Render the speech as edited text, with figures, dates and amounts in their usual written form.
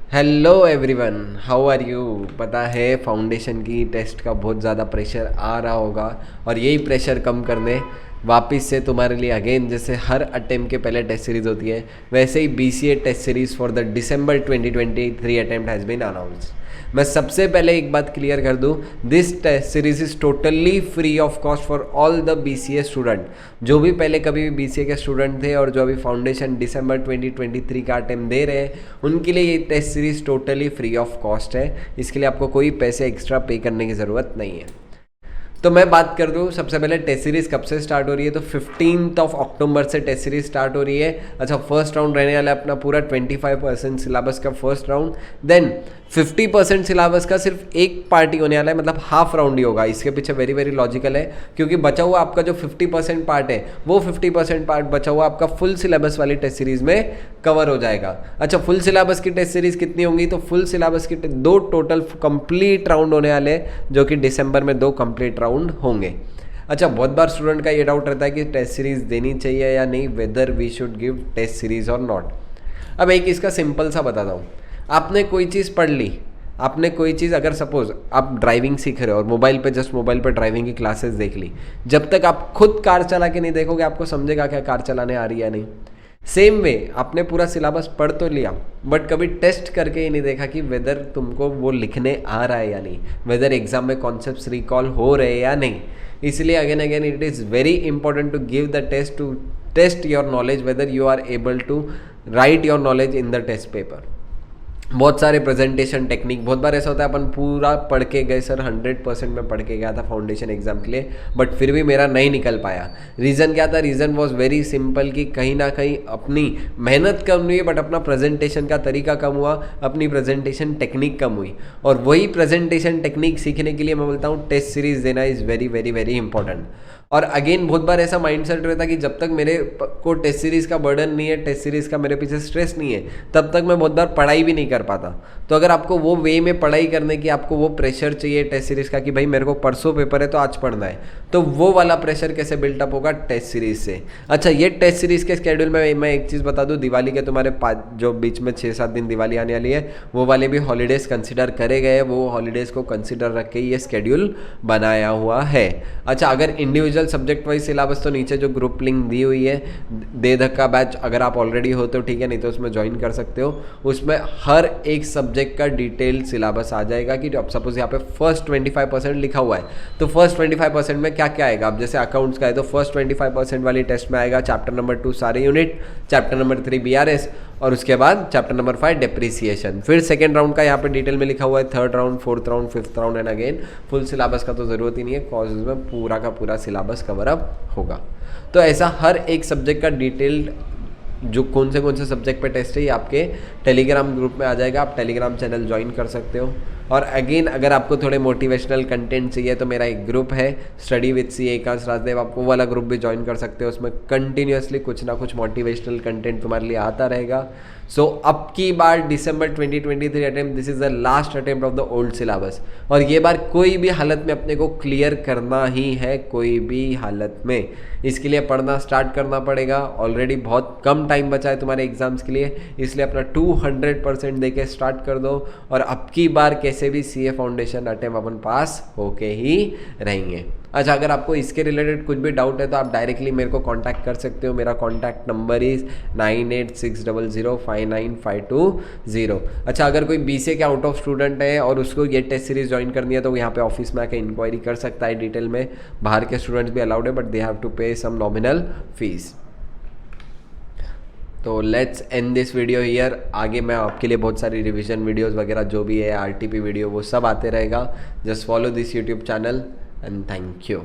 Hello everyone, how are you. पता है foundation की टेस्ट का बहुत ज़्यादा प्रेशर आ रहा होगा और यही प्रेशर कम करने वापस से तुम्हारे लिए अगेन जैसे हर अटेम्प्ट के पहले टेस्ट सीरीज़ होती है वैसे ही BCA test series for the December 2023 attempt has been announced. मैं सबसे पहले एक बात क्लियर कर दूं, this test series is totally free of cost for all the BCA student. जो भी पहले कभी भी BCA के स्टूडेंट थे और जो अभी फाउंडेशन December 2023 का अटेम्प्ट दे रहे हैं उनके लिए ये test series totally free of cost है। इसके लिए आपको कोई पैसे एक्स्ट्रा पे करने की ज़रूरत नहीं है। तो मैं बात कर दूँ सबसे पहले टेस्ट सीरीज़ कब से स्टार्ट हो रही है, तो 15 अक्टूबर से टेस्ट सीरीज़ स्टार्ट हो रही है। अच्छा, फर्स्ट राउंड रहने वाला है अपना पूरा 25% सिलेबस का फर्स्ट राउंड, देन 50% सिलेबस का सिर्फ एक पार्टी होने वाला है, मतलब हाफ राउंड ही होगा। इसके पीछे वेरी वेरी लॉजिकल है क्योंकि बचा हुआ आपका जो 50% पार्ट है वो 50% पार्ट बचा हुआ आपका फुल सिलेबस वाली टेस्ट सीरीज़ में कवर हो जाएगा। अच्छा, फुल सिलेबस की टेस्ट सीरीज़ कितनी होंगी, तो फुल सिलेबस की दो टोटल कंप्लीट राउंड होने वाले जो कि दिसंबर में 2 कंप्लीट राउंड होंगे। अच्छा, बहुत बार स्टूडेंट का ये डाउट रहता है कि टेस्ट सीरीज़ देनी चाहिए या नहीं, whether we should give test series और नॉट। अब एक इसका सिंपल सा बताता हूँ। आपने कोई चीज़ पढ़ ली, आपने कोई चीज़, अगर सपोज आप ड्राइविंग सीख रहे हो और मोबाइल पे ड्राइविंग की क्लासेस देख ली, जब तक आप खुद कार चला के नहीं देखोगे आपको समझेगा क्या कार चलाने आ रही है या नहीं। सेम वे आपने पूरा सिलेबस पढ़ तो लिया बट कभी टेस्ट करके ही नहीं देखा कि वेदर तुमको वो लिखने आ रहा है या नहीं, वेदर एग्जाम में कॉन्सेप्ट्स रिकॉल हो रहे हैं या नहीं। इसलिए again again it is very important to give the test to test your knowledge whether you are able to write your knowledge in the test paper. बहुत सारे प्रेजेंटेशन टेक्निक, बहुत बार ऐसा होता है अपन पूरा पढ़ के गए, सर 100% में पढ़ के गया था फाउंडेशन एग्जाम के लिए बट फिर भी मेरा नहीं निकल पाया। रीज़न क्या था, रीज़न वॉज वेरी सिंपल कि कहीं ना कहीं अपनी मेहनत कम हुई बट अपना प्रेजेंटेशन का तरीका कम हुआ, अपनी प्रेजेंटेशन टेक्निक कम हुई। और वही प्रेजेंटेशन टेक्निक सीखने के लिए मैं बोलता हूँ टेस्ट सीरीज देना is very very very important. और अगेन बहुत बार ऐसा माइंडसेट रहता है कि जब तक मेरे को टेस्ट सीरीज़ का बर्डन नहीं है, टेस्ट सीरीज़ का मेरे पीछे स्ट्रेस नहीं है, तब तक मैं बहुत बार पढ़ाई भी नहीं कर पाता। तो अगर आपको वो वे में पढ़ाई करने की आपको वो प्रेशर चाहिए टेस्ट सीरीज़ का कि भाई मेरे को परसों पेपर है तो आज पढ़ना है, तो वो वाला प्रेशर कैसे बिल्टअप होगा, टेस्ट सीरीज़ से। अच्छा, ये टेस्ट सीरीज़ के स्केड्यूल में मैं एक चीज़ बता दूँ, दिवाली के तुम्हारे जो बीच में 6-7 दिन दिवाली आने वाली है वो वाले भी हॉलीडेज़ कंसिडर करे गए, वो हॉलीडेज़ को कंसिडर रख के ये स्केड्यूल बनाया हुआ है। अच्छा, अगर इंडिविजुअल सब्जेक्ट वाइज सिलेबस तो नीचे जो ग्रुप लिंक दी हुई है दे धक्का बैच, अगर आप ऑलरेडी हो तो ठीक है, नहीं तो उसमें ज्वाइन कर सकते हो। उसमें हर एक सब्जेक्ट का डिटेल्ड सिलेबस आ जाएगा कि अब सपोज यहाँ पे फर्स्ट 25% लिखा हुआ है तो फर्स्ट 25% में क्या क्या आएगा। अब जैसे अकाउंट्स का है तो फर्स्ट 25% वाली टेस्ट में आएगा चैप्टर नंबर 2 सारे यूनिट, चैप्टर नंबर 3 BRS और उसके बाद चैप्टर नंबर 5 डेप्रिसिएशन। फिर सेकेंड राउंड का यहाँ पे डिटेल में लिखा हुआ है, third round, fourth round, fifth round and again full syllabus का तो ज़रूरत ही नहीं है कॉज में पूरा का पूरा सिलेबस कवर अप होगा। तो ऐसा हर एक सब्जेक्ट का डिटेल्ड जो कौन से सब्जेक्ट पे टेस्ट है ये आपके टेलीग्राम ग्रुप में आ जाएगा। आप टेलीग्राम चैनल ज्वाइन कर सकते हो। और अगेन अगर आपको थोड़े मोटिवेशनल कंटेंट चाहिए तो मेरा एक ग्रुप है स्टडी विद CA आकाश राजदेव, आप वो वाला ग्रुप भी ज्वाइन कर सकते हो। उसमें कंटिन्यूसली कुछ ना कुछ मोटिवेशनल कंटेंट तुम्हारे लिए आता रहेगा। सो अब की बार December 2023 attempt, this is the last attempt of the old syllabus और ये बार कोई भी हालत में अपने को क्लियर करना ही है, कोई भी हालत में। इसके लिए पढ़ना स्टार्ट करना पड़ेगा। ऑलरेडी बहुत कम टाइम बचा है तुम्हारे एग्जाम्स के लिए, इसलिए अपना 200% दे के स्टार्ट कर दो और अब की बार कैसे भी CA फाउंडेशन अटेम्प्ट अपन पास होके ही रहेंगे। अच्छा, अगर आपको इसके रिलेटेड कुछ भी डाउट है तो आप डायरेक्टली मेरे को कांटेक्ट कर सकते हो। मेरा कांटेक्ट नंबर इज़ 9860059520। अच्छा, अगर कोई BCA के आउट ऑफ स्टूडेंट है और उसको ये टेस्ट सीरीज ज्वाइन करनी है तो यहाँ पे ऑफिस में आके इंक्वायरी कर सकता है डिटेल में। बाहर के स्टूडेंट्स भी अलाउड है बट दे हैव टू पे सम नॉमिनल फीस। तो let's end this video here. आगे मैं आपके लिए बहुत सारी रिवीजन वीडियोस वगैरह जो भी है RTP वीडियो वो सब आते रहेगा। Just follow this YouTube channel and thank you.